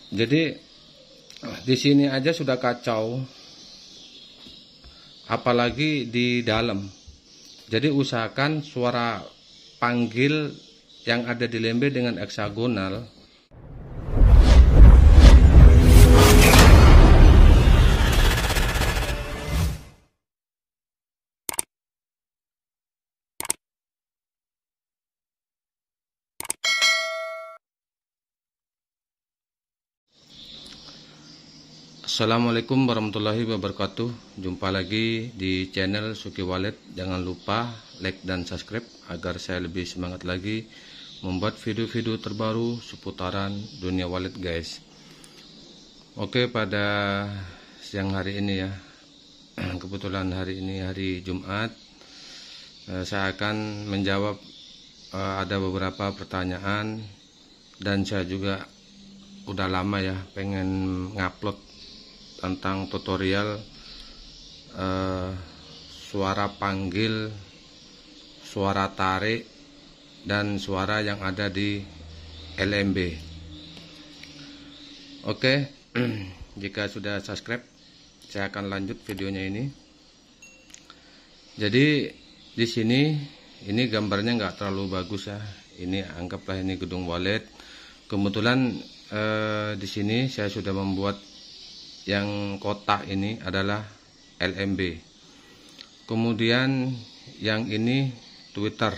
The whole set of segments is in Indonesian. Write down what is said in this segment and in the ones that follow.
Jadi di sini aja sudah kacau, apalagi di dalam. Jadi usahakan suara panggil yang ada di lembe dengan heksagonal. Assalamualaikum warahmatullahi wabarakatuh. Jumpa lagi di channel Suki Wallet. Jangan lupa like dan subscribe agar saya lebih semangat lagi membuat video-video terbaru seputaran dunia wallet, guys. Oke, pada siang hari ini ya, kebetulan hari ini hari Jumat, saya akan menjawab ada beberapa pertanyaan, dan saya juga udah lama ya pengen ngupload tentang tutorial suara panggil, suara tarik, dan suara yang ada di LMB. Oke, jika sudah subscribe, saya akan lanjut videonya ini. Jadi di sini ini gambarnya nggak terlalu bagus ya. Ini anggaplah ini gedung wallet. Kebetulan di sini saya sudah membuat yang kotak ini adalah LMB. Kemudian yang ini Twitter.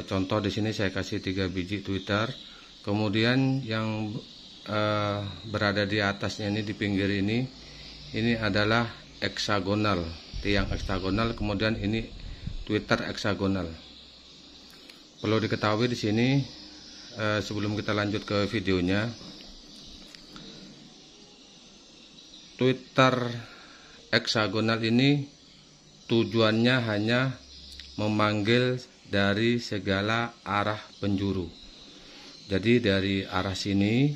Contoh di sini saya kasih 3 biji Twitter. Kemudian yang berada di atasnya ini, di pinggir ini adalah heksagonal, tiang heksagonal. Kemudian ini Twitter heksagonal. Perlu diketahui di sini sebelum kita lanjut ke videonya, Twitter heksagonal ini tujuannya hanya memanggil dari segala arah penjuru. Jadi dari arah sini,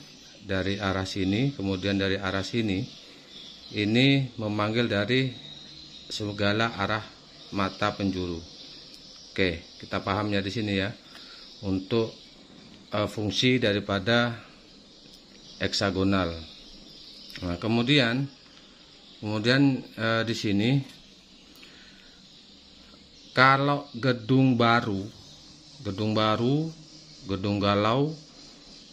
kemudian dari arah sini, ini memanggil dari segala arah mata penjuru. Oke, kita pahamnya di sini ya, untuk fungsi daripada heksagonal. Nah, kemudian di sini kalau gedung baru, gedung galau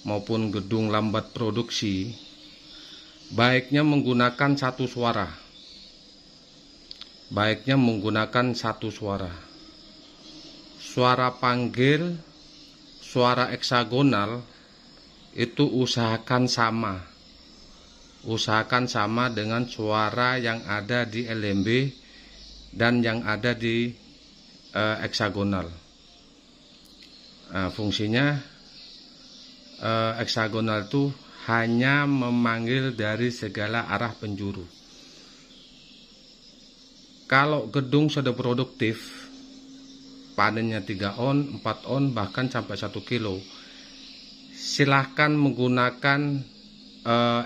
maupun gedung lambat produksi, baiknya menggunakan satu suara. Suara panggil, suara heksagonal itu usahakan sama dengan suara yang ada di LMB dan yang ada di heksagonal. Fungsinya heksagonal itu hanya memanggil dari segala arah penjuru. Kalau gedung sudah produktif, panennya 3 on, 4 on, bahkan sampai 1 kilo, silahkan menggunakan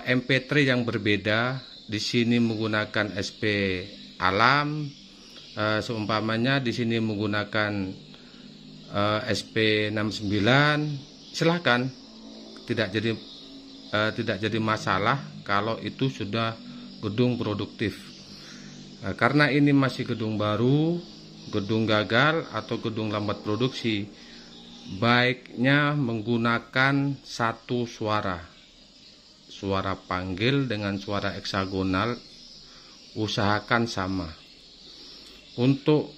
MP3 yang berbeda. Di sini menggunakan SP alam, seumpamanya di sini menggunakan SP69, silahkan, tidak jadi masalah kalau itu sudah gedung produktif. Karena ini masih gedung baru, gedung gagal atau gedung lambat produksi, baiknya menggunakan satu suara panggil dengan suara heksagonal, usahakan sama. Untuk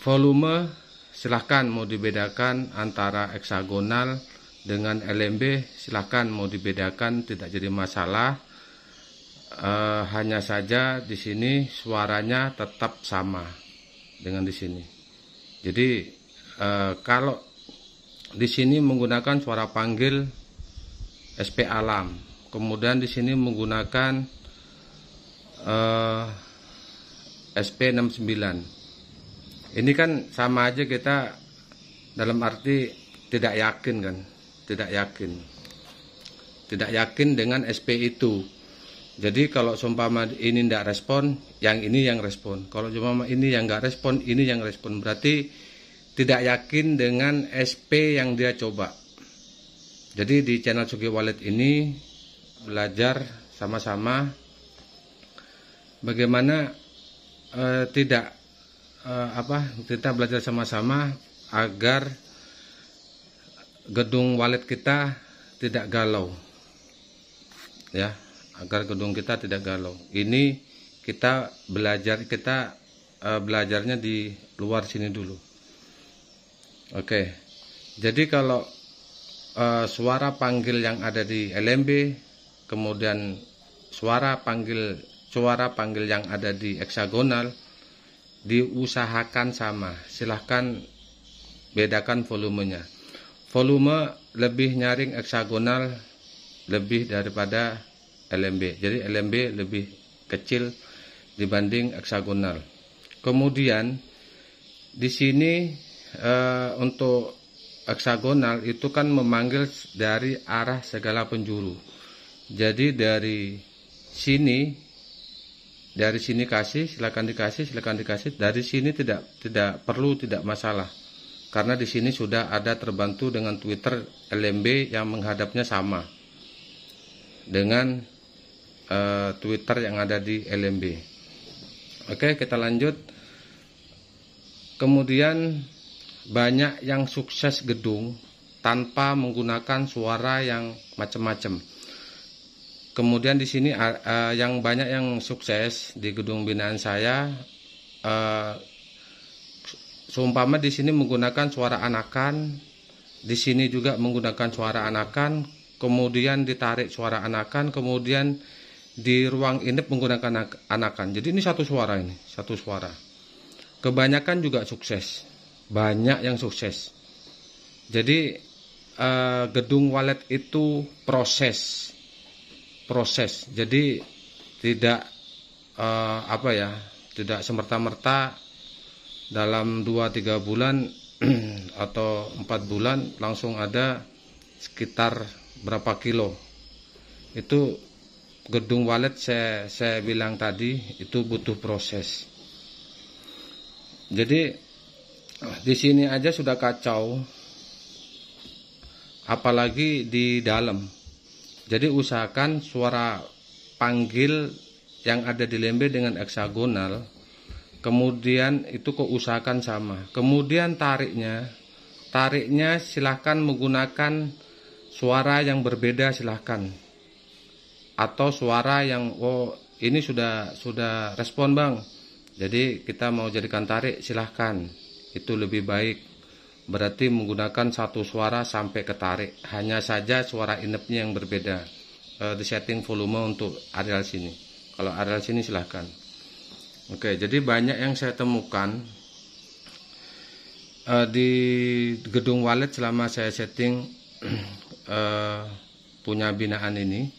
volume silahkan mau dibedakan antara heksagonal dengan LMB, silahkan mau dibedakan, tidak jadi masalah. Hanya saja di sini suaranya tetap sama dengan di sini. Jadi kalau di sini menggunakan suara panggil SP alam, kemudian di sini menggunakan SP69. Ini kan sama aja, kita dalam arti tidak yakin dengan SP itu. Jadi kalau seumpama ini tidak respon, yang ini yang respon. Kalau seumpama ini yang nggak respon, ini yang respon. Berarti tidak yakin dengan SP yang dia coba. Jadi di channel Suki Wallet ini belajar sama-sama bagaimana kita belajar sama-sama agar gedung wallet kita tidak galau, ya, agar gedung kita tidak galau. Ini kita belajarnya di luar sini dulu. Oke, jadi kalau suara panggil yang ada di LMB, kemudian suara panggil yang ada di heksagonal diusahakan sama. Silahkan bedakan volumenya. Volume lebih nyaring heksagonal lebih daripada LMB. Jadi LMB lebih kecil dibanding heksagonal. Kemudian di sini untuk heksagonal itu kan memanggil dari arah segala penjuru. Jadi dari sini kasih, silakan dikasih. Dari sini tidak perlu, tidak masalah. Karena di sini sudah ada terbantu dengan Twitter LMB yang menghadapnya sama dengan Twitter yang ada di LMB. Oke, kita lanjut. Kemudian banyak yang sukses gedung tanpa menggunakan suara yang macam-macam. Kemudian di sini yang banyak yang sukses di gedung binaan saya, seumpama di sini menggunakan suara anakan, di sini juga menggunakan suara anakan, kemudian ditarik suara anakan, kemudian di ruang inap menggunakan anakan. Jadi ini satu suara. Kebanyakan juga sukses, banyak yang sukses. Jadi gedung wallet itu proses. Jadi tidak tidak semerta-merta dalam 2-3 bulan atau 4 bulan langsung ada sekitar berapa kilo. Itu gedung wallet saya bilang tadi itu butuh proses. Jadi di sini aja sudah kacau, apalagi di dalam. Jadi usahakan suara panggil yang ada di LMB dengan heksagonal, kemudian itu kok usahakan sama. Kemudian tariknya silahkan menggunakan suara yang berbeda, silahkan. Atau suara yang ini sudah respon bang, jadi kita mau jadikan tarik, silahkan. Itu lebih baik. Berarti menggunakan satu suara sampai ke tarik. Hanya saja suara inapnya yang berbeda. Di setting volume untuk areal sini. Kalau areal sini silahkan. Oke, jadi banyak yang saya temukan di gedung wallet selama saya setting punya binaan ini.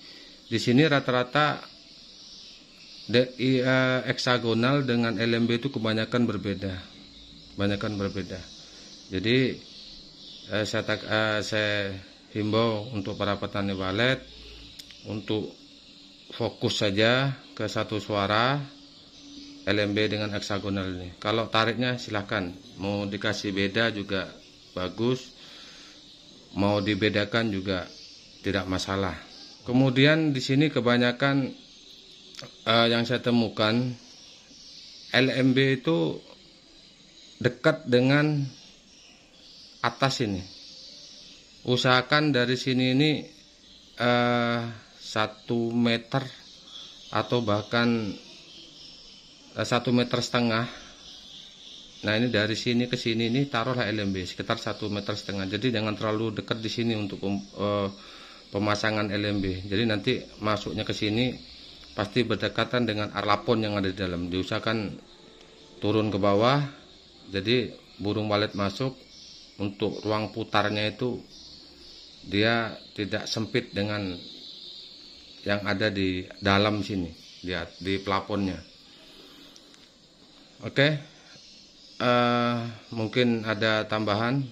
Di sini rata-rata heksagonal dengan LMB itu kebanyakan berbeda. Jadi saya himbau untuk para petani wallet untuk fokus saja ke satu suara LMB dengan heksagonal ini. Kalau tariknya silahkan, mau dikasih beda juga bagus, mau dibedakan juga tidak masalah. Kemudian di sini kebanyakan yang saya temukan LMB itu dekat dengan atas ini. Usahakan dari sini ini 1 meter atau bahkan 1,5 meter. Nah ini dari sini ke sini ini taruhlah LMB sekitar 1,5 meter. Jadi jangan terlalu dekat di sini untuk pemasangan LMB. Jadi nanti masuknya ke sini pasti berdekatan dengan arlapon yang ada di dalam. Diusahakan turun ke bawah. Jadi burung wallet masuk, untuk ruang putarnya itu dia tidak sempit dengan yang ada di dalam sini, di plafonnya. Oke, mungkin ada tambahan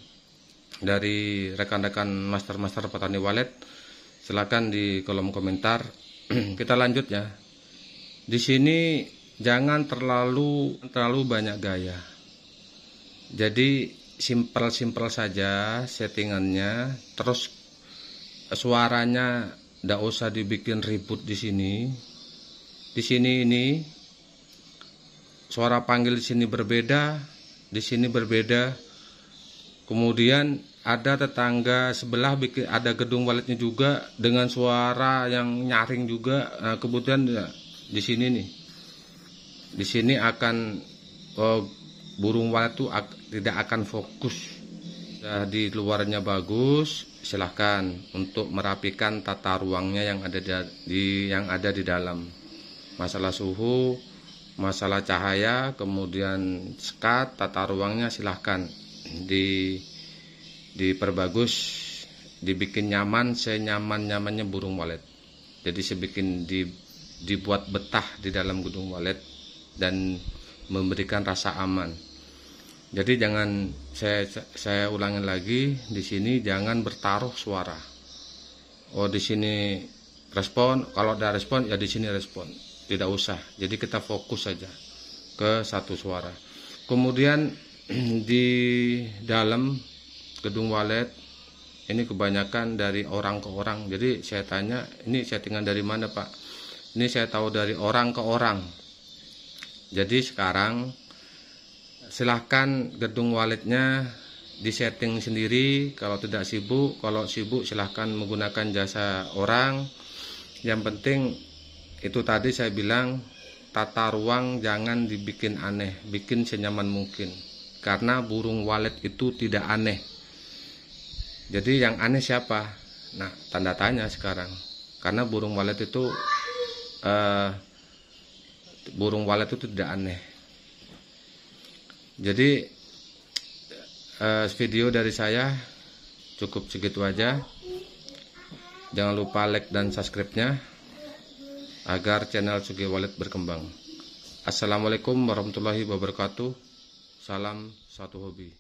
dari rekan-rekan master petani wallet, silakan di kolom komentar. Kita lanjut ya. Di sini jangan terlalu banyak gaya. Jadi simpel saja settingannya, terus suaranya ndak usah dibikin ribut di sini. Di sini ini suara panggil di sini berbeda, di sini berbeda. Kemudian ada tetangga sebelah bikin ada gedung waletnya juga dengan suara yang nyaring juga. Nah, kemudian di sini nih, di sini akan burung walet itu tidak akan fokus. Di luarnya bagus, silahkan untuk merapikan tata ruangnya yang ada di dalam. Masalah suhu, masalah cahaya, kemudian sekat, tata ruangnya silahkan diperbagus, dibikin nyaman, senyaman-nyamannya burung walet. Jadi dibuat betah di dalam gedung walet dan memberikan rasa aman. Jadi jangan, saya ulangin lagi, di sini jangan bertaruh suara. Oh, di sini respon, kalau ada respon ya di sini respon. Tidak usah. Jadi kita fokus saja ke satu suara. Kemudian di dalam gedung walet ini kebanyakan dari orang ke orang. Jadi saya tanya, ini settingan dari mana, Pak? Ini saya tahu dari orang ke orang. Jadi sekarang silahkan gedung waletnya disetting sendiri kalau tidak sibuk. Kalau sibuk silahkan menggunakan jasa orang. Yang penting itu tadi saya bilang, tata ruang jangan dibikin aneh, bikin senyaman mungkin. Karena burung walet itu tidak aneh. Jadi yang aneh siapa? Nah, tanda tanya sekarang. Karena burung walet itu tidak aneh. Jadi video dari saya cukup segitu aja. Jangan lupa like dan subscribe-nya agar channel Sugih Walet berkembang. Assalamualaikum warahmatullahi wabarakatuh. Salam satu hobi.